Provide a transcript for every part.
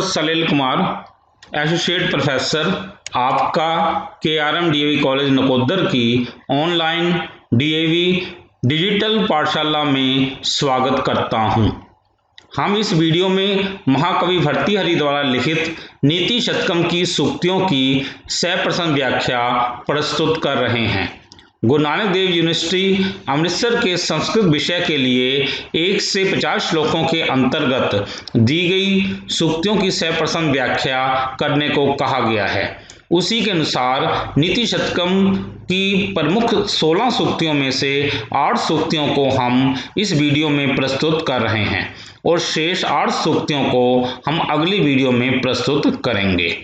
सलील Kumar, associate professor, आपका KRM DAV college Nakodar की online DAV digital पाठशाला में स्वागत करता हूं। हम इस वीडियो में महाकवि भर्तृहरि द्वारा लिखित नीति शतकम की सूक्तियों की सप्रश्न व्याख्या प्रस्तुत कर रहे हैं। गुरु नानक देव यूनिवर्सिटी अमृतसर के संस्कृत विषय के लिए 1 से 50 श्लोकों के अंतर्गत दी गई सूक्तियों की सप्रश्न व्याख्या करने को कहा गया है। उसी के अनुसार नीति शतकम की प्रमुख 16 सूक्तियों में से 8 सूक्तियों को हम इस वीडियो में प्रस्तुत कर रहे हैं और शेष 8 सूक्तियों को हम अगली वीडियो में प्रस्तुत करेंगे।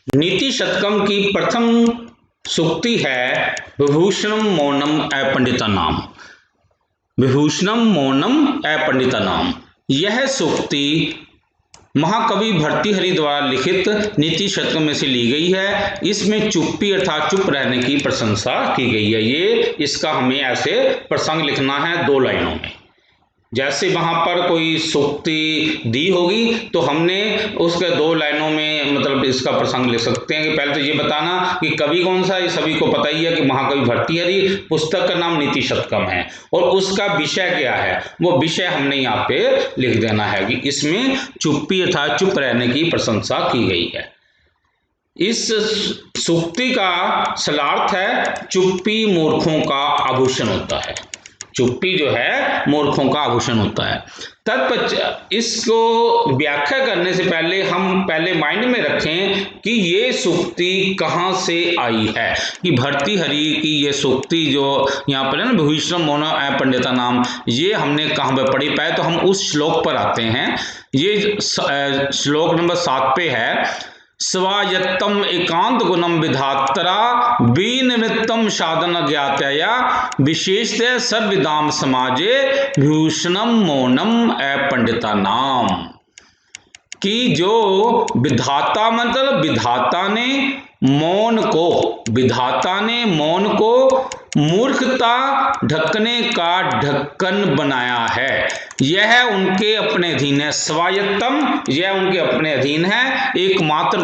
नीति शतकम की प्रथम सूक्ति है विभूषणम मौनम अपंडितानाम। विभूषणम मौनम अपंडितानाम, यह सूक्ति महाकवि भर्तृहरि द्वारा लिखित नीति शतकम में से ली गई है। इसमें चुप्पी अर्थात चुप रहने की प्रशंसा की गई है। इसका हमें ऐसे प्रसंग लिखना है 2 लाइनों में। जैसे वहां पर कोई सूक्ति दी होगी तो हमने उसके 2 लाइनों में मतलब इसका प्रसंग लिख सकते हैं कि पहले तो ये बताना कि कवि कौन सा है, ये सभी को पता ही है कि महाकवि भर्तृहरि, पुस्तक का नाम नीति शतकम है और उसका विषय क्या है, वो विषय हमने यहाँ पे लिख देना है कि इसमें चुप्पी अर्थात चुप रहने की प्रशंसा की गई है। इस सूक्ति का सलार्थ है चुप्पी मूर्खों का आभूषण होता है। चुप्पी जो है मूर्खों का आभूषण होता है। तत्पश्चात इसको व्याख्या करने से पहले हम पहले माइंड में रखें कि ये सूक्ति कहाँ से आई है, कि भर्तृहरि की ये सूक्ति जो यहाँ पर है ना विभूषणम मौनम अपंडितानाम, ये हमने कहाँ पर पढ़ी। पहले तो हम उस श्लोक पर आते हैं। ये श्लोक नंबर 7 पे है। स्वायत्तम एकांत गुणम विधात्रा विनिवृत्तम साधन ज्ञातया विशेषतः सर्वविदाम समाजे विभूषणम मौनम अपंडितानाम, कि जो विधाता मतलब विधाता ने मौन को मूर्खता ढकने का ढक्कन बनाया है। यह उनके अपने अधीन है। स्वायत्तम, यह उनके अपने अधीन है। एकमात्र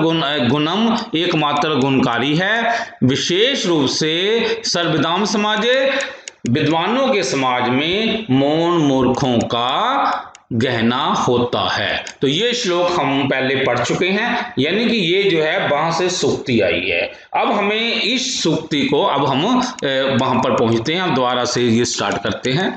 गुणम, एकमात्र गुणकारी है। विशेष रूप से सर्वविदाम समाजे, विद्वानों के समाज में मौन मूर्खों का गहना होता है। तो ये श्लोक हम पहले पढ़ चुके हैं, यानी कि ये जो है वहां से सूक्ति आई है। अब हमें इस सूक्ति को अब हम वहां पर पहुंचते हैं। अब दोबारा से ये स्टार्ट करते हैं।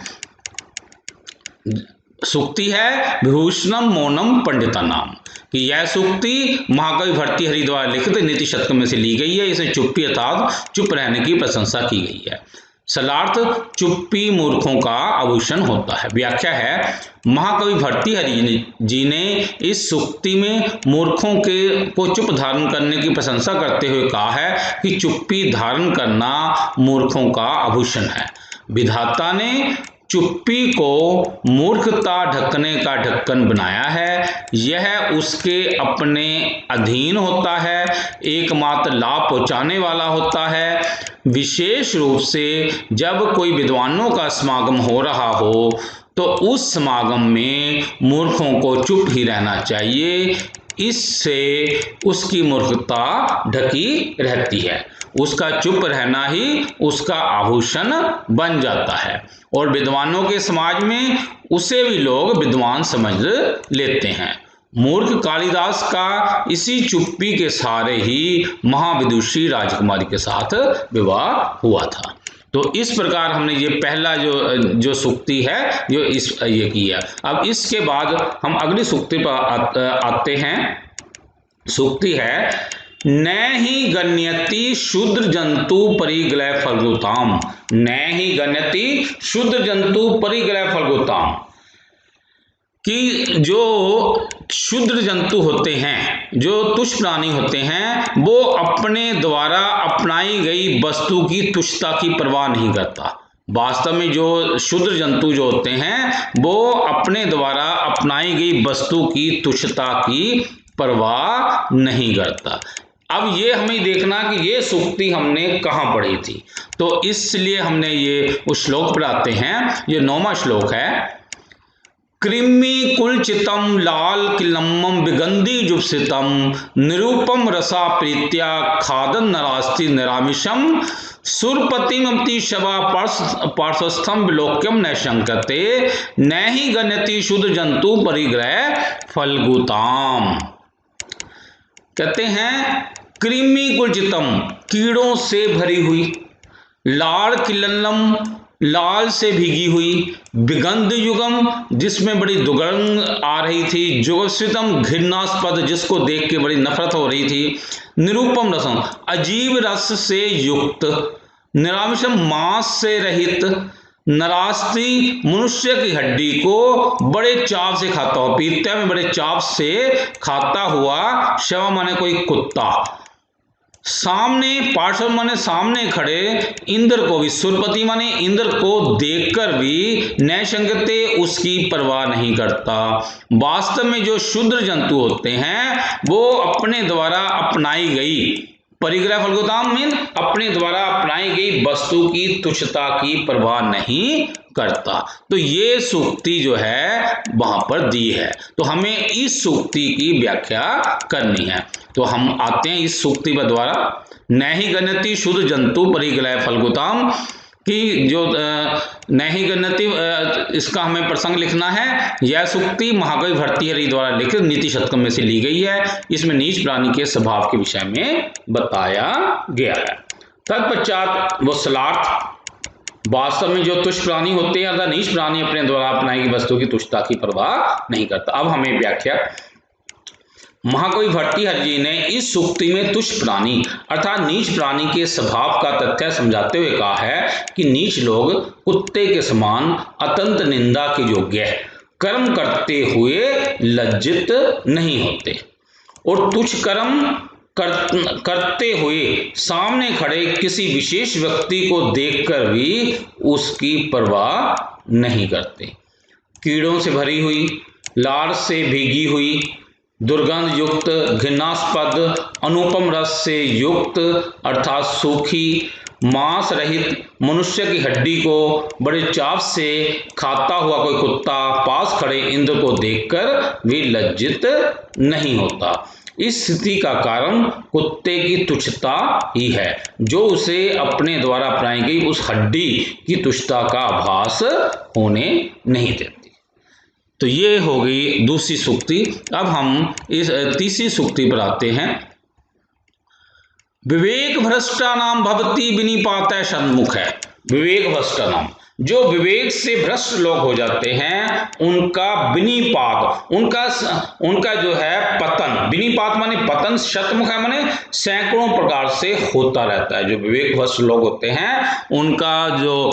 सूक्ति है विभूषणम मौनम पंडितानाम, कि यह सूक्ति महाकवि भर्तृहरि द्वारा लिखित नीति शतकम में से ली गई है। इसे चुप्पी अर्थात चुप रहने की प्रशंसा की गई है। सलार्थ चुप्पी मूर्खों का आभूषण होता है। व्याख्या है महाकवि भर्तृहरि जी ने इस सूक्ति में मूर्खों को चुप धारण करने की प्रशंसा करते हुए कहा है कि चुप्पी धारण करना मूर्खों का आभूषण है। विधाता ने चुप्पी को मूर्खता ढकने का ढक्कन बनाया है। यह उसके अपने अधीन होता है, एकमात्र लाभ पहुंचाने वाला होता है। विशेष रूप से जब कोई विद्वानों का समागम हो रहा हो तो उस समागम में मूर्खों को चुप ही रहना चाहिए। इससे उसकी मूर्खता ढकी रहती है। उसका चुप रहना ही उसका आभूषण बन जाता है और विद्वानों के समाज में उसे भी लोग विद्वान समझ लेते हैं। मूर्ख कालिदास का इसी चुप्पी के सहारे ही महाविदुषी राजकुमारी के साथ विवाह हुआ था। तो इस प्रकार हमने ये पहला जो सूक्ति है जो ये किया। अब इसके बाद हम अगली सूक्ति पर आते हैं। सूक्ति है न ही गण्यति शूद्र जंतु परिग्रह फलगुताम। न ही गण्यति शूद्र जंतु परिग्रह फलगुताम, कि जो शूद्र जंतु होते हैं, जो तुच्छ प्राणी होते हैं, वो अपने द्वारा अपनाई गई वस्तु की तुच्छता की परवाह नहीं करता। वास्तव में जो शूद्र जंतु जो होते हैं वो अपने द्वारा अपनाई गई वस्तु की तुच्छता की परवाह नहीं करता। अब ये हमें देखना कि ये सूक्ति हमने कहाँ पढ़ी थी, तो इसलिए हमने ये उस श्लोक पर आते हैं। ये 9वां श्लोक है। कृमि कुलचितम लाल किलम्मम विगंधी जुप्सितम निरूपम रसा प्रीत्या खादन नरास्ति निरामिषम सुरपतिमति शवा पार्श्वस्थम विलोक्यम न शंकते न ही गण्यति शुद्ध जंतु परिग्रह फलगुताम। कहते हैं कृमि कुलचितम, कीड़ों से भरी हुई, लाल किलल्लम, लाल से भीगी हुई, विगंध युगम, जिसमें बड़ी दुर्गंध आ रही थी, जुगस्वितम, घृणास्पद, जिसको देख के बड़ी नफरत हो रही थी, निरूपम रसम, अजीब रस से युक्त, निरामिषम, मांस से रहित, नरास्ति, मनुष्य की हड्डी को बड़े चाव से खाता हुआ, पीते में बड़े चाव से खाता हुआ, शव माने कोई कुत्ता, सामने, पार्श्व माने सामने खड़े, इंद्र को भी, सुरपति माने इंद्र को देखकर भी न शंकते, उसकी परवाह नहीं करता। वास्तव में जो शूद्र जंतु होते हैं वो अपने द्वारा अपनाई गई, परिग्रह फलगुताम मीन अपने द्वारा अपनाई गई वस्तु की तुच्छता की परवाह नहीं करता। तो ये सूक्ति जो है वहां पर दी है, तो हमें इस सूक्ति की व्याख्या करनी है। तो हम आते हैं इस सूक्ति के द्वारा, न ही गण्यति शुद्ध जंतु परिग्रह फलगुताम की जो न ही गण्यति, इसका हमें प्रसंग लिखना है। यह सूक्ति महाकवि भर्तृहरि द्वारा लिखित नीति शतकम में से ली गई है। इसमें नीच प्राणी के स्वभाव के विषय में बताया गया है। तत्पश्चात वो सलार्थ, वास्तव में जो तुच्छ प्राणी होते हैं अर्थात नीच प्राणी अपने द्वारा अपनाई गई वस्तु की तुच्छता की परवाह नहीं करता। अब हमें व्याख्या, महाकवि भर्तृहरि जी ने इस सूक्ति में तुच्छ प्राणी अर्थात नीच प्राणी के स्वभाव का तथ्य समझाते हुए कहा है कि नीच लोग कुत्ते के समान अत्यंत निंदा के योग्य कर्म करते हुए लज्जित नहीं होते और तुच्छ कर्म करते हुए सामने खड़े किसी विशेष व्यक्ति को देखकर भी उसकी परवाह नहीं करते। कीड़ों से भरी हुई, लार से भीगी हुई, दुर्गंध युक्त, घृणास्पद, अनुपम रस से युक्त अर्थात सूखी, मांस रहित, मनुष्य की हड्डी को बड़े चाव से खाता हुआ कोई कुत्ता पास खड़े इंद्र को देखकर भी लज्जित नहीं होता। इस स्थिति का कारण कुत्ते की तुच्छता ही है, जो उसे अपने द्वारा अपनाई गई उस हड्डी की तुच्छता का आभास होने नहीं देती। तो ये हो गई दूसरी सूक्ति। अब हम इस तीसरी सूक्ति पर आते हैं। विवेक भ्रष्टा नाम भवती विनिपात सन्मुख है। विवेक भ्रष्टा नाम, जो विवेक से भ्रष्ट लोग हो जाते हैं उनका विनिपात, उनका जो है पतन, विनिपात माने पतन, शतमुख है माने सैकड़ों प्रकार से होता रहता है। जो विवेक भ्रष्ट लोग होते हैं उनका जो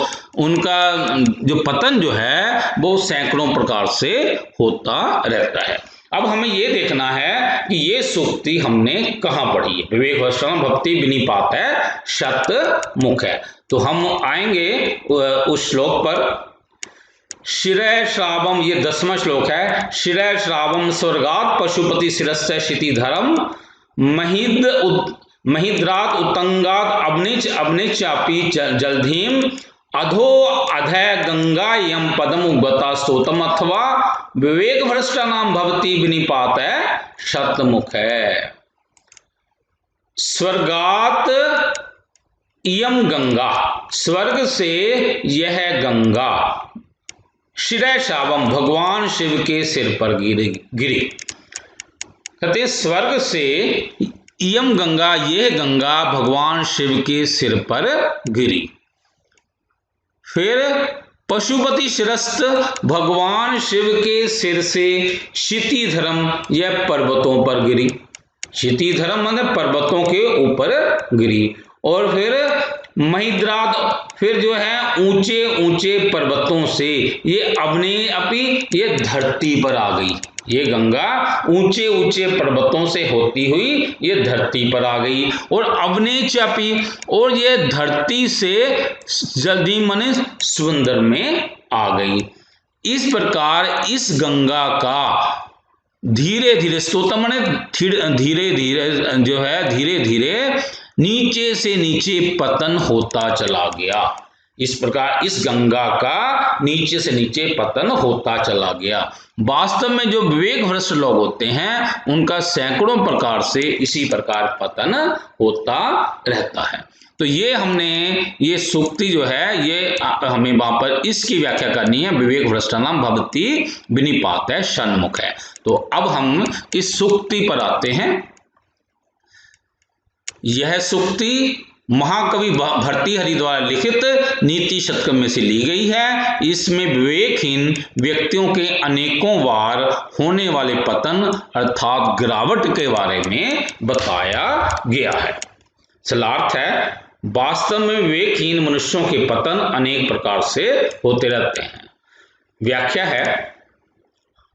पतन जो है वो सैकड़ों प्रकार से होता रहता है। अब हमें ये देखना है कि ये सूक्ति हमने कहाँ पढ़ी है। विवेक भ्रष्टान भक्ति विनिपात है, शतमुख है। तो हम आएंगे उस श्लोक पर। शिरः श्रावम, ये 10वां श्लोक है। शिरः श्रावम स्वर्गात् पशुपति शिरस्य क्षितिधरम महिद्रात उत्तंगात अवनिचापि जलधीम अधो अधय गंगा यम पदम उगता स्तोतम अथवा विवेक भ्रष्टा नाम भवती विनिपात है, शतमुख है। स्वर्गात इयम गंगा, स्वर्ग से यह गंगा, शिरः श्रावम, भगवान शिव के सिर पर गिरी। कहते स्वर्ग से इयम गंगा, यह गंगा भगवान शिव के सिर पर गिरी। फिर पशुपति शिरस्त, भगवान शिव के सिर से क्षितिधरम, यह पर्वतों पर गिरी। क्षितिधरम मतलब पर्वतों के ऊपर गिरी। और फिर महिद्रात, फिर जो है ऊंचे ऊंचे पर्वतों से ये ये धरती पर आ गई। ये गंगा ऊंचे ऊंचे पर्वतों से होती हुई ये धरती पर आ गई। और अवनेचापी, और ये धरती से जल्दी मने समुद्र में आ गई। इस प्रकार इस गंगा का धीरे धीरे स्तोत्र मने धीरे धीरे जो है धीरे धीरे नीचे से नीचे पतन होता चला गया। इस प्रकार इस गंगा का नीचे से नीचे पतन होता चला गया। वास्तव में जो विवेक भ्रष्ट लोग होते हैं उनका सैकड़ों प्रकार से इसी प्रकार पतन होता रहता है। तो ये हमने ये सूक्ति जो है ये हमें वहां पर इसकी व्याख्या करनी है। विवेक भ्रष्टानाम भवति विनिपातः सन्मुख है। तो अब हम इस सूक्ति पर आते हैं। यह सूक्ति महाकवि भर्तृहरि द्वारा लिखित नीति शतकम में से ली गई है। इसमें विवेकहीन व्यक्तियों के अनेकों बार होने वाले पतन अर्थात गिरावट के बारे में बताया गया है। सलार्थ है, वास्तव में विवेकहीन मनुष्यों के पतन अनेक प्रकार से होते रहते हैं। व्याख्या है,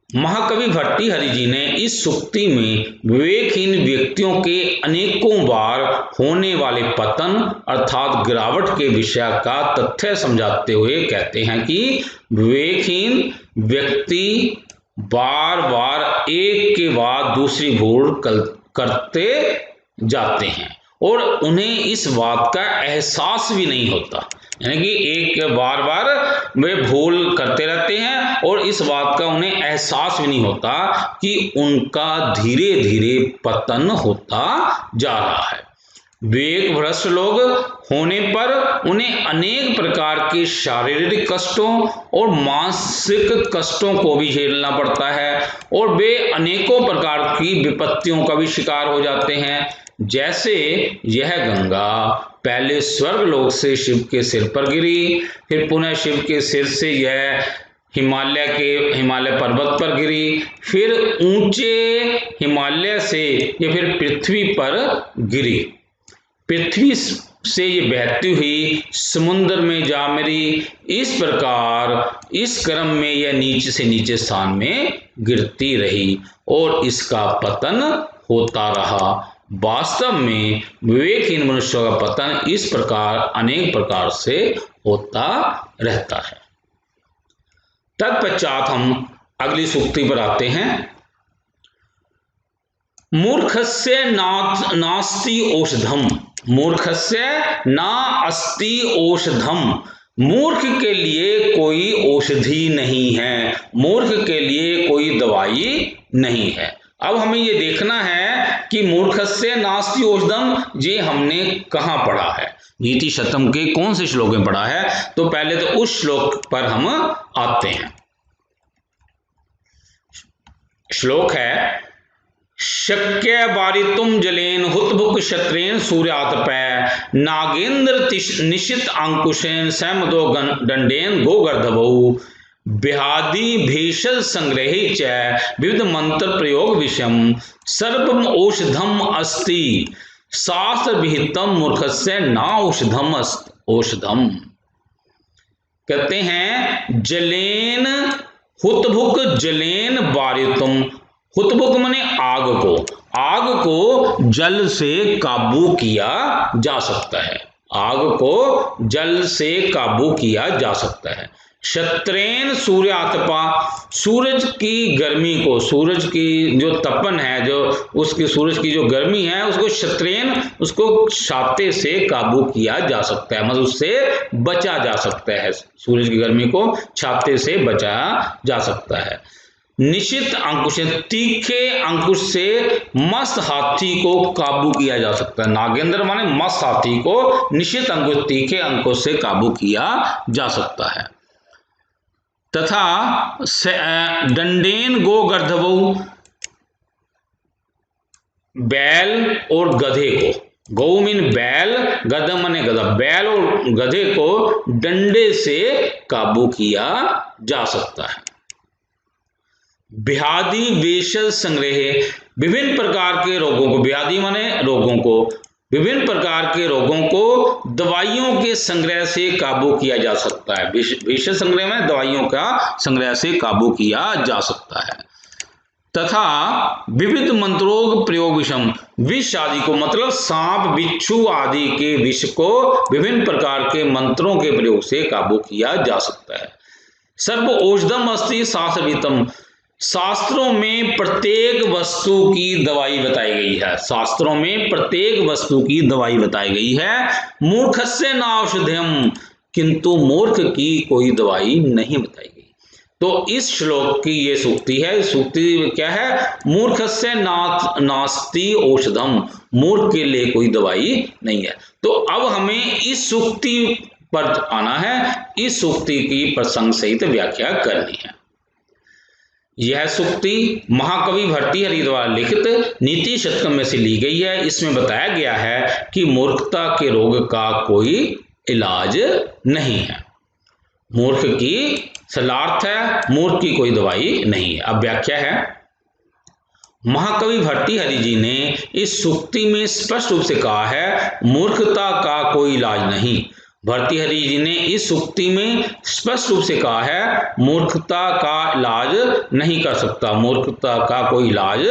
महाकवि भर्तृहरि जी ने इस सूक्ति में विवेकहीन व्यक्तियों के अनेकों बार होने वाले पतन अर्थात गिरावट के विषय का तथ्य समझाते हुए कहते हैं कि विवेकहीन व्यक्ति बार बार एक के बाद दूसरी भूल करते जाते हैं और उन्हें इस बात का एहसास भी नहीं होता। यानी कि एक बार बार वे भूल करते रहते हैं और इस बात का उन्हें एहसास भी नहीं होता कि उनका धीरे धीरे पतन होता जा रहा है। विवेक भ्रष्ट लोग होने पर उन्हें अनेक प्रकार के शारीरिक कष्टों और मानसिक कष्टों को भी झेलना पड़ता है और वे अनेकों प्रकार की विपत्तियों का भी शिकार हो जाते हैं। जैसे यह गंगा पहले स्वर्गलोक से शिव के सिर पर गिरी, फिर पुनः शिव के सिर से यह हिमालय पर्वत पर गिरी, फिर ऊंचे हिमालय से ये फिर पृथ्वी पर गिरी, पृथ्वी से ये बहती हुई समुद्र में जा मिली। इस प्रकार इस क्रम में यह नीचे से नीचे स्थान में गिरती रही और इसका पतन होता रहा। वास्तव में विवेकहीन मनुष्यों का पतन इस प्रकार अनेक प्रकार से होता रहता है। तत्पश्चात हम अगली सूक्ति पर आते हैं। मूर्खस्य नास्ति औषधम, मूर्खस्य ना अस्ति औषधम, मूर्ख के लिए कोई औषधि नहीं है, मूर्ख के लिए कोई दवाई नहीं है। अब हमें ये देखना है कि मूर्खस्य नास्ति औषधम ये हमने कहाँ पढ़ा है, नीति शतकम के कौन से श्लोक में पढ़ा है। तो पहले तो उस श्लोक पर हम आते हैं। श्लोक है, शक्य वारितुम जलेन हुतभुक क्षत्रेन सूर्यातपै नागेंद्र निशित अंकुशेन सैमदो दंडेन गोगर्धभौ बिहादी भेषज संग्रहे च विविध मंत्र प्रयोग विषम सर्वम औषधम अस्ति शास्त्र विहितम मूर्खस्य ना औषधम औषधम। कहते हैं जलेन हुतभुक जलेन वारितुम, हुतभुक माने आग को, आग को जल से काबू किया जा सकता है, आग को जल से काबू किया जा सकता है। क्षत्रेन सूर्यातपा, सूरज की गर्मी को, सूरज की जो तपन है, जो उसकी सूरज की जो गर्मी है उसको क्षत्रेन, उसको छाते से काबू किया जा सकता है, मतलब उससे बचा जा सकता है, सूरज की गर्मी को छाते से बचाया जा सकता है। निशित अंकुश, तीखे अंकुश से मस्त हाथी को काबू किया जा सकता है, नागेंद्र माने मस्त हाथी को निशित अंकुश तीखे अंकुश से काबू किया जा सकता है। तथा दंडेन गोगर्धवौ, बैल और गधे को, गौ मीन बैल, गधा माने गधा, बैल और गधे को डंडे से काबू किया जा सकता है। व्याधि वेषज संग्रह, विभिन्न प्रकार के रोगों को, व्याधि माने रोगों को, विभिन्न प्रकार के रोगों को दवाइयों के संग्रह से काबू किया जा सकता है। भेषज संग्रह में दवाइयों का संग्रह से काबू किया जा सकता है। तथा विविध मंत्रों प्रयोग विषम, विष आदि को, मतलब सांप बिच्छू आदि के विष को विभिन्न प्रकार के मंत्रों के प्रयोग से काबू किया जा सकता है। सर्व औषधम अस्ति शास्त्रविहितम, शास्त्रों में प्रत्येक वस्तु की दवाई बताई गई है, शास्त्रों में प्रत्येक वस्तु की दवाई बताई गई है। मूर्खस्य न औषधम, किंतु मूर्ख की कोई दवाई नहीं बताई गई। तो इस श्लोक की ये सूक्ति है। सूक्ति क्या है? मूर्खस्य नास्ति औषधम, मूर्ख के लिए कोई दवाई नहीं है। तो अब हमें इस सूक्ति पर आना है, इस सूक्ति की प्रसंग सहित व्याख्या करनी है। यह सूक्ति महाकवि भर्तृहरि द्वारा लिखित नीति शतकम में से ली गई है। इसमें बताया गया है कि मूर्खता के रोग का कोई इलाज नहीं है। मूर्ख की सलार्थ है, मूर्ख की कोई दवाई नहीं है। अब व्याख्या है। महाकवि भर्तृहरि जी ने इस सूक्ति में स्पष्ट रूप से कहा है मूर्खता का कोई इलाज नहीं। भर्तृहरि जी ने इस सूक्ति में स्पष्ट रूप से कहा है मूर्खता का इलाज नहीं कर सकता। मूर्खता का कोई इलाज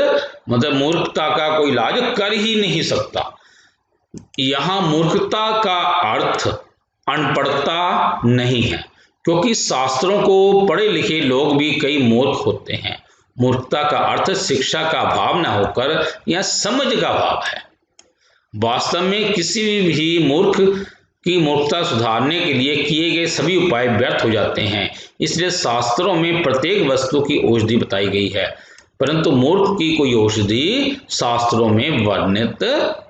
मतलब मूर्खता का कोई इलाज कर ही नहीं सकता। यहां मूर्खता का अर्थ अनपढ़ता नहीं है, क्योंकि शास्त्रों को पढ़े लिखे लोग भी कई मूर्ख होते हैं। मूर्खता का अर्थ शिक्षा का अभाव न होकर यह समझ का अभाव है। वास्तव में किसी भी मूर्ख की मूर्खता सुधारने के लिए किए गए सभी उपाय व्यर्थ हो जाते हैं। इसलिए शास्त्रों में प्रत्येक वस्तु की औषधि बताई गई है, परंतु मूर्ख की कोई औषधि शास्त्रों में वर्णित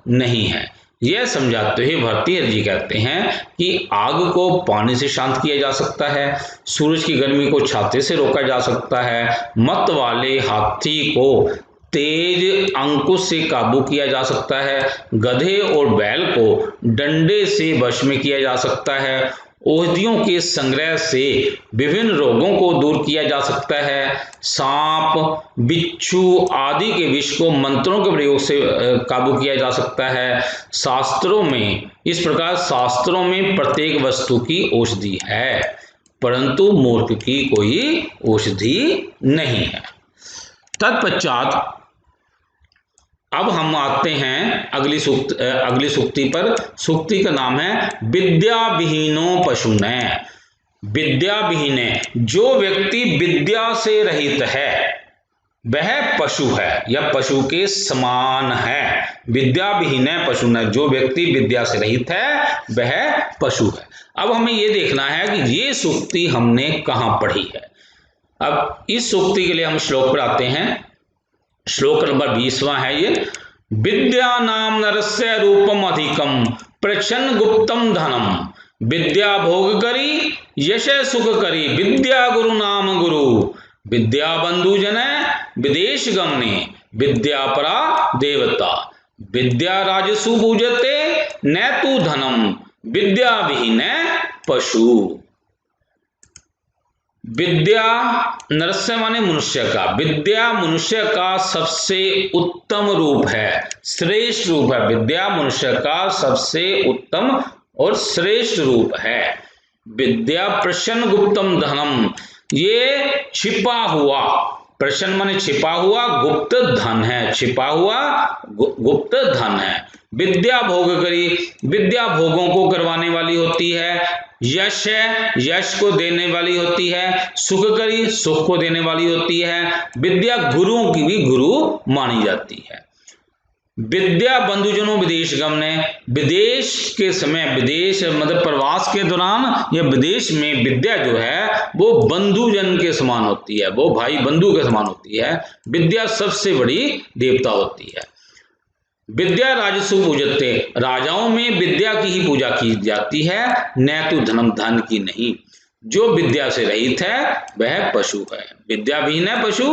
नहीं है। यह समझाते हुए भर्तृहरि जी कहते हैं कि आग को पानी से शांत किया जा सकता है, सूरज की गर्मी को छाते से रोका जा सकता है, मत वाले हाथी को तेज अंकुश से काबू किया जा सकता है, गधे और बैल को डंडे से वश में किया जा सकता है, औषधियों के संग्रह से विभिन्न रोगों को दूर किया जा सकता है, सांप बिच्छू आदि के विष को मंत्रों के प्रयोग से काबू किया जा सकता है। शास्त्रों में इस प्रकार शास्त्रों में प्रत्येक वस्तु की औषधि है, परंतु मूर्ख की कोई औषधि नहीं है। तत्पश्चात अब हम आते हैं अगली सूक्ति पर। सूक्ति का नाम है विद्या विहीनो पशुने। विद्या विहीने, जो व्यक्ति विद्या से रहित है वह पशु है या पशु के समान है। विद्या विहीने पशुने, जो व्यक्ति विद्या से रहित है वह पशु है। अब हमें यह देखना है कि ये सूक्ति हमने कहाँ पढ़ी है। अब इस सूक्ति के लिए हम श्लोक पर आते हैं। श्लोक नंबर 20वां है ये। विद्या नाम नरस्य रूपम अधिकम प्रच्छन्न गुप्तम धनम, विद्या भोग करी यश सुख करी, विद्या गुरु नाम गुरु, विद्या बंधु जन विदेश गमने, विद्या परा देवता, विद्या राजसु पूजते न तु धनम, विद्या विहीन पशु। विद्या नरस्य माने मनुष्य का, विद्या मनुष्य का सबसे उत्तम रूप है, श्रेष्ठ रूप है। विद्या मनुष्य का सबसे उत्तम और श्रेष्ठ रूप है। विद्या प्रश्न गुप्तम धनम, ये छिपा हुआ, प्रश्न माने छिपा हुआ, गुप्त धन है, छिपा हुआ गुप्त धन है। विद्या भोग करी, विद्या भोगों को करवाने वाली होती है। यश है, यश को देने वाली होती है। सुख करी, सुख को देने वाली होती है। विद्या गुरुओं की भी गुरु मानी जाती है। विद्या बंधुजनों विदेश गमने, विदेश के समय, विदेश मतलब प्रवास के दौरान या विदेश में विद्या जो है वो बंधुजन के समान होती है, वो भाई बंधु के समान होती है। विद्या सबसे बड़ी देवता होती है। विद्या राजसु पूजते, राजाओं में विद्या की ही पूजा की जाती है, न तो धनम, धन की नहीं। जो विद्या से रहित है वह पशु है। विद्या विहीन है पशु,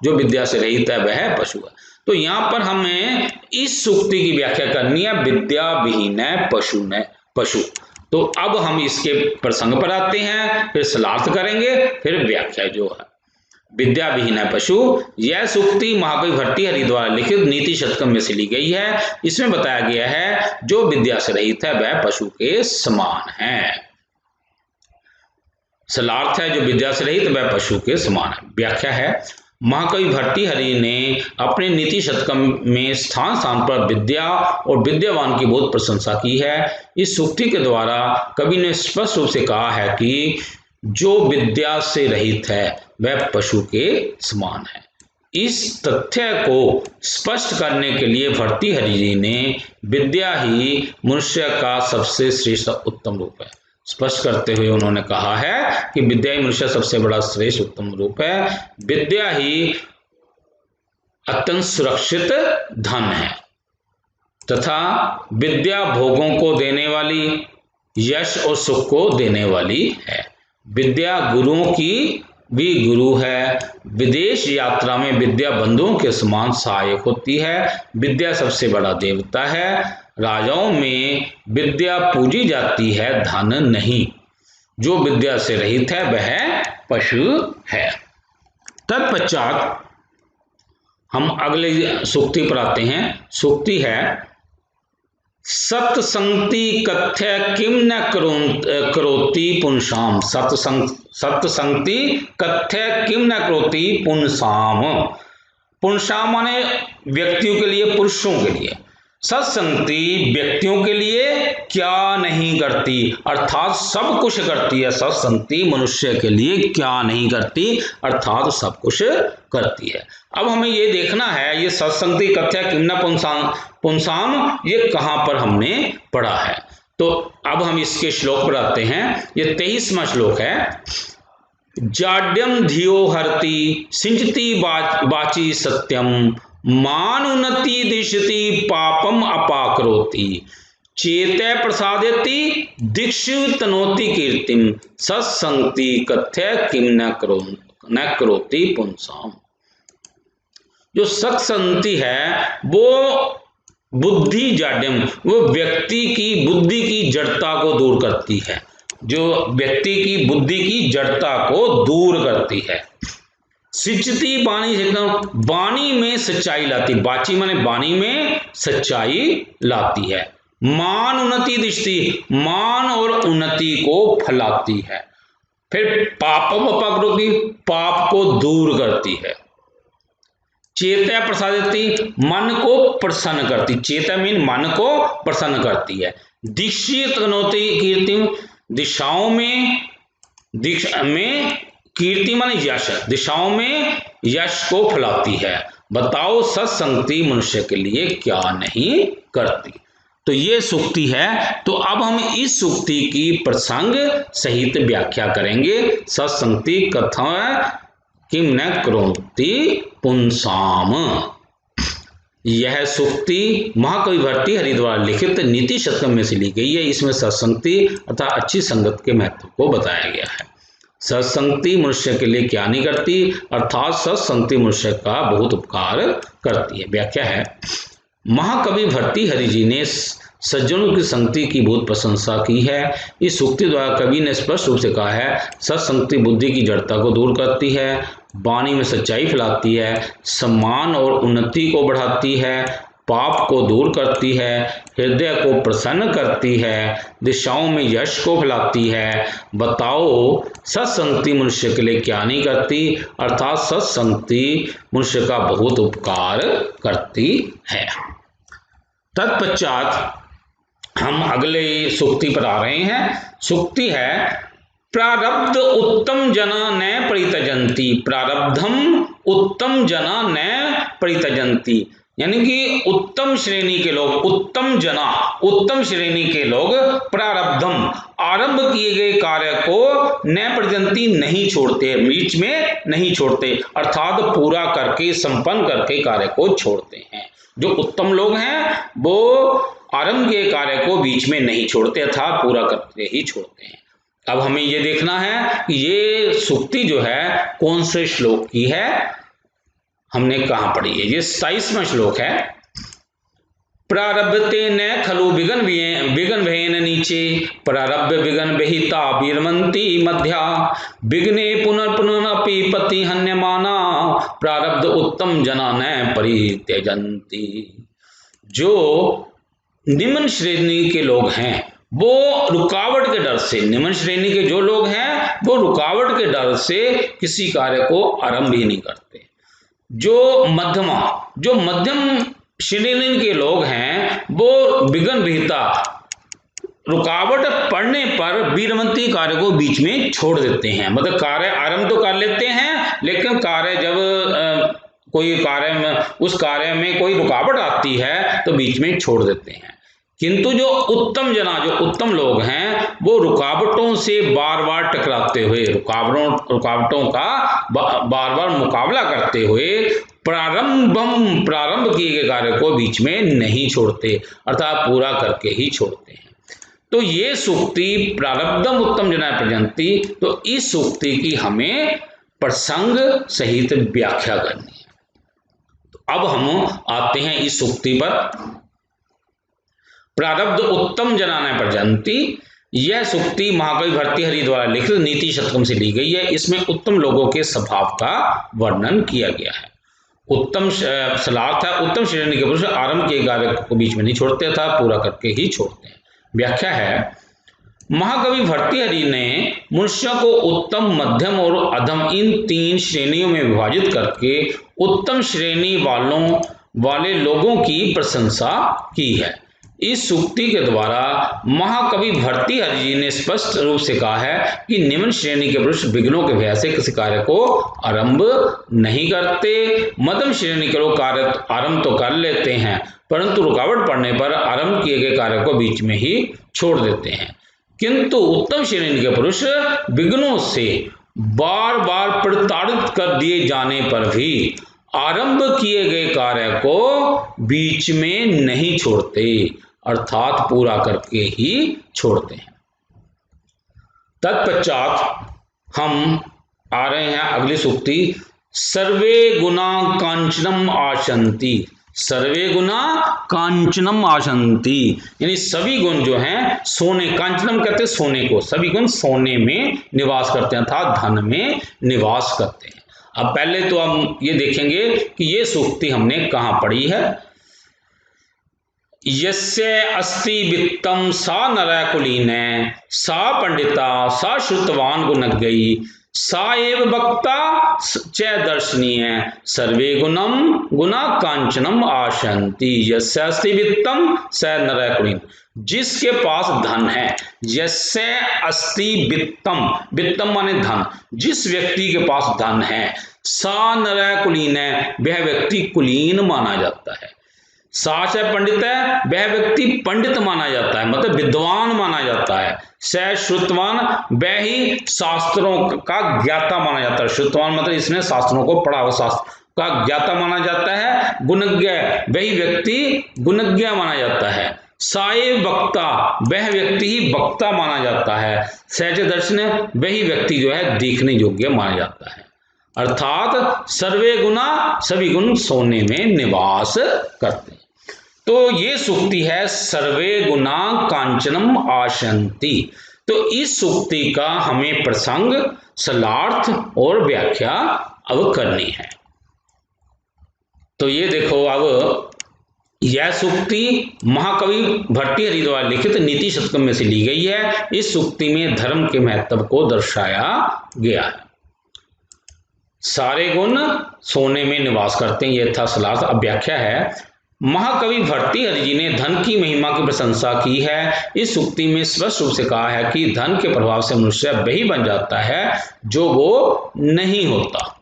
जो विद्या से रहित है वह पशु है। तो यहाँ पर हमें इस सूक्ति की व्याख्या करनी है, विद्या विहीन है पशु ने पशु। तो अब हम इसके प्रसंग पर आते हैं, फिर सलार्थ करेंगे, फिर व्याख्या जो है। विद्या विहीन है पशु, यह सूक्ति महाकवि भर्तृहरि द्वारा लिखित नीति शतकम में से ली गई है। इसमें बताया गया है जो विद्या से रहित है वह पशु के समान है। सलार्थ है जो विद्या से रहित वह पशु के समान है। व्याख्या है। महाकवि भर्तृहरि ने अपने नीति शतकम में स्थान स्थान पर विद्या और विद्यावान की बहुत प्रशंसा की है। इस सूक्ति के द्वारा कवि ने स्पष्ट रूप से कहा है कि जो विद्या से रहित है वह पशु के समान है। इस तथ्य को स्पष्ट करने के लिए भर्तृहरि जी ने विद्या ही मनुष्य का सबसे श्रेष्ठ उत्तम रूप है, स्पष्ट करते हुए उन्होंने कहा है कि विद्या ही मनुष्य सबसे बड़ा श्रेष्ठ उत्तम रूप है। विद्या ही अत्यंत सुरक्षित धन है तथा विद्या भोगों को देने वाली, यश और सुख को देने वाली है। विद्या गुरुओं की भी गुरु है। विदेश यात्रा में विद्या बंधुओं के समान सहायक होती है। विद्या सबसे बड़ा देवता है। राजाओं में विद्या पूजी जाती है, धन नहीं। जो विद्या से रहित है वह पशु है। तत्पश्चात हम अगले सूक्ति पर आते हैं। सूक्ति है सत्संगति कथ्य किम न करोति पुंसाम। सत्संगति कथ्य किम न करोति पुंसाम। पुंसाम माने व्यक्तियों के लिए, पुरुषों के लिए। सत्संगति व्यक्तियों के लिए क्या नहीं करती, अर्थात सब कुछ करती है। सत्संगति मनुष्य के लिए क्या नहीं करती, अर्थात सब कुछ करती है। अब हमें ये देखना है, ये सत्संगति कथ्य किम न पुंसाम ये कहां पर हमने पढ़ा है। तो अब हम इसके श्लोक पर आते हैं। ये 23वां श्लोक है। जाड्यम धियो हरति सिंचति वाची सत्यम मानुन्नति दिशति पापम अपाकरोति चेते प्रसादेति दीक्षु तनोति कीर्तिम सत्संगति कथ्य किम न करोति पुंसाम। जो सत्संगति है वो बुद्धि जाड्यम, वो व्यक्ति की बुद्धि की जड़ता को दूर करती है। जो व्यक्ति की बुद्धि की जड़ता को दूर करती है। सिंचती वाणी से, वाणी में सच्चाई लाती। वाची माने वाणी में सच्चाई लाती है। मान उन्नति दिशती, मान और उन्नति को फैलाती है। फिर पापम अपकरोति, पाप को दूर करती है। चेता प्रसादती, मन को प्रसन्न करती। चेता मीन मन को प्रसन्न करती है। दीक्षित तनोति कीर्तिम, दिशाओं में कीर्ति माने यश, दिशाओं में यश को फैलाती है। बताओ सत्संगति मनुष्य के लिए क्या नहीं करती। तो ये सूक्ति है। तो अब हम इस सूक्ति की प्रसंग सहित व्याख्या करेंगे। सत्संगति कथ्य किम न करोति पुंसाम। यह सूक्ति महाकवि भर्तृहरि द्वारा लिखित नीति शतकम में से ली गई है। इसमें सत्संगति अर्थात अच्छी संगत के महत्व को बताया गया है। सत्संगति मनुष्य के लिए क्या नहीं करती, अर्थात सत्संगति मनुष्य का बहुत उपकार करती है। व्याख्या है, महाकवि भर्तृहरि जी ने सज्जनों की संगति की बहुत प्रशंसा की है। इस सूक्ति द्वारा कवि ने स्पष्ट रूप से कहा है सत्संगति बुद्धि की जड़ता को दूर करती है, वाणी में सच्चाई फैलाती है, सम्मान और उन्नति को बढ़ाती है, पाप को दूर करती है, हृदय को प्रसन्न करती है, दिशाओं में यश को फैलाती है। बताओ सत्संगति मनुष्य के लिए क्या नहीं करती, अर्थात सत्संगति मनुष्य का बहुत उपकार करती है। तत्पश्चात हम अगले सूक्ति पर आ रहे हैं। सूक्ति है प्रारब्ध उत्तम जना न परित्यजन्ति। प्रारब्धम उत्तम जना न परित्यजन्ति, यानी कि उत्तम श्रेणी के लोग, उत्तम जना, उत्तम श्रेणी के लोग प्रारब्धम आरंभ किए गए कार्य को न परित्यजन्ति नहीं छोड़ते, बीच में नहीं छोड़ते, अर्थात पूरा करके संपन्न करके कार्य को छोड़ते हैं। जो उत्तम लोग हैं वो आरंभ के कार्य को बीच में नहीं छोड़ते, अर्थात पूरा करके ही छोड़ते हैं। अब हमें ये देखना है कि ये सूक्ति जो है कौन से श्लोक की है, हमने कहां पढ़ी है। ये 27वां श्लोक है। प्रारब्धते न खलु विगन भेन नीचे प्रारब्ध विगन विहिता वीरमंती मध्या विघ्ने पुनर्पुनरपि पति हन्यमाना प्रारब्ध उत्तम जना न परित्यजन्ति। जो निम्न श्रेणी के लोग हैं वो रुकावट के डर से, निम्न श्रेणी के जो लोग हैं वो रुकावट के डर से किसी कार्य को आरंभ ही नहीं करते। जो मध्यम श्रेणी के लोग हैं वो विघ्न विहिता, रुकावट पड़ने पर वीरवंती कार्य को बीच में छोड़ देते हैं। मतलब कार्य आरंभ तो कर लेते हैं, लेकिन कार्य जब कोई कार्य में, उस कार्य में कोई रुकावट आती है तो बीच में छोड़ देते हैं। किंतु जो उत्तम जना, जो उत्तम लोग हैं, वो रुकावटों से बार बार टकराते हुए, रुकावटों का बार बार मुकाबला करते हुए प्रारंभ किए गए कार्य को बीच में नहीं छोड़ते, अर्थात पूरा करके ही छोड़ते हैं। तो ये सूक्ति प्रारब्धम उत्तम जना प्रजंति, तो इस सूक्ति की हमें प्रसंग सहित व्याख्या करनी है। तो अब हम आते हैं इस सूक्ति पर। प्रारब्ध उत्तम जनाना प्रजंति, यह सूक्ति महाकवि भर्तृहरि द्वारा लिखित नीति शतकम से ली गई है। इसमें उत्तम लोगों के स्वभाव का वर्णन किया गया है। उत्तम सलार्थ है, उत्तम श्रेणी के पुरुष आरंभ के कार्य को बीच में नहीं छोड़ते था, पूरा करके ही छोड़ते हैं। व्याख्या है, महाकवि भर्तृहरि ने मनुष्यों को उत्तम, मध्यम और अधम इन 3 श्रेणियों में विभाजित करके उत्तम श्रेणी वाले लोगों की प्रशंसा की है। इस सूक्ति के द्वारा महाकवि भर्तृहरि जी ने स्पष्ट रूप से कहा है कि निम्न श्रेणी के पुरुष विघ्नों के भय से किसी कार्य को आरंभ नहीं करते। मध्यम श्रेणी के लोग कार्य आरंभ तो कर लेते हैं, परंतु रुकावट पड़ने पर आरंभ किए गए कार्य को बीच में ही छोड़ देते हैं। किंतु उत्तम श्रेणी के पुरुष विघ्नों से बार बार प्रताड़ित कर दिए जाने पर भी आरंभ किए गए कार्य को बीच में नहीं छोड़ते, अर्थात पूरा करके ही छोड़ते हैं। तत्पश्चात हम आ रहे हैं अगली सूक्ति, सर्वे गुणा कांचनम आशंति। सर्वे गुणा कांचनम आशंति, यानी सभी गुण जो हैं सोने, कांचनम कहते हैं सोने को, सभी गुण सोने में निवास करते हैं, अर्थात धन में निवास करते हैं। अब पहले तो हम ये देखेंगे कि ये सूक्ति हमने कहाँ पढ़ी है। यस्य अस्ति वित्तम सा नरः कुलीनः, सा पंडिता सा श्रुतवान गुणज्ञै, सा एव वक्ता च दर्शनीय, सर्वे गुणा कांचनम आशंति। यस्य अस्ति वित्तम स नरः कुलीनः, जिसके पास धन है। यस्य अस्ति वित्तम, वित्तम माने धन, जिस व्यक्ति के पास धन है। सा नरः कुलीनः, वह व्यक्ति कुलीन माना जाता है। साच है पंडित है, वह व्यक्ति पंडित माना जाता है, मतलब विद्वान माना जाता है। स श्रुतवान, वह ही शास्त्रों का ज्ञाता माना जाता है। श्रुतवान मतलब इसने शास्त्रों को पढ़ा हुआ, शास्त्र का ज्ञाता माना जाता है। गुणज्ञ, वही व्यक्ति गुणज्ञ माना जाता है। साए वक्ता, वह व्यक्ति ही वक्ता माना जाता है। सहज दर्शन, वही व्यक्ति जो है देखने योग्य माना जाता है। अर्थात सर्वे गुणा, सभी गुण सोने में निवास करते हैं। तो ये सूक्ति है सर्वे गुणा कांचनम आशंति। तो इस सूक्ति का हमें प्रसंग, सलार्थ और व्याख्या अब करनी है। तो ये देखो, अब यह सूक्ति महाकवि भर्तृहरि द्वारा लिखित नीति शतकम में से ली गई है। इस सूक्ति में धर्म के महत्व को दर्शाया गया है। सारे गुण सोने में निवास करते हैं, यह था सलार्थ। अब व्याख्या है, महाकवि भर्तृहरि जी ने धन की महिमा की प्रशंसा की है। इस सूक्ति में स्पष्ट रूप से कहा है कि धन के प्रभाव से मनुष्य वही बन जाता है जो वो नहीं होता।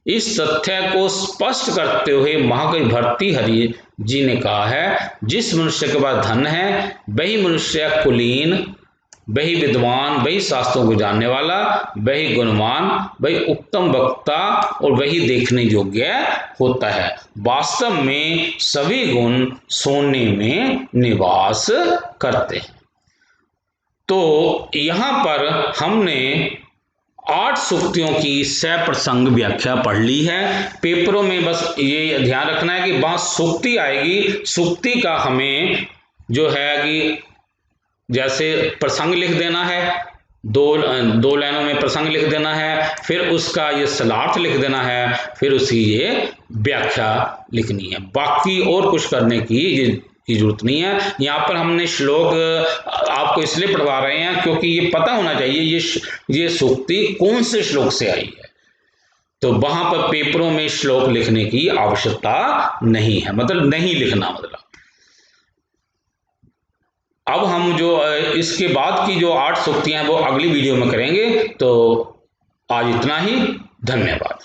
इस तथ्य को स्पष्ट करते हुए महाकवि भर्तृहरि जी ने कहा है, जिस मनुष्य के पास धन है वही मनुष्य कुलीन, वही विद्वान, वही शास्त्रों को जानने वाला, वही गुणवान, वही उत्तम वक्ता और वही देखने योग्य होता है। वास्तव में सभी गुण सोने में निवास करते हैं। तो यहाँ पर हमने 8 सूक्तियों की सप्रसंग व्याख्या पढ़ ली है। पेपरों में बस ये ध्यान रखना है कि वहां सूक्ति आएगी, सूक्ति का हमें जो है कि जैसे प्रसंग लिख देना है, दो लाइनों में प्रसंग लिख देना है, फिर उसका ये सलार्थ लिख देना है, फिर उसकी ये व्याख्या लिखनी है। बाकी और कुछ करने की जरूरत नहीं है। यहाँ पर हमने श्लोक आपको इसलिए पढ़वा रहे हैं क्योंकि ये पता होना चाहिए ये सूक्ति कौन से श्लोक से आई है। तो वहां पर पेपरों में श्लोक लिखने की आवश्यकता नहीं है, मतलब नहीं लिखना। मतलब अब हम जो इसके बाद की जो 8 सूक्तियां हैं वो अगली वीडियो में करेंगे। तो आज इतना ही, धन्यवाद।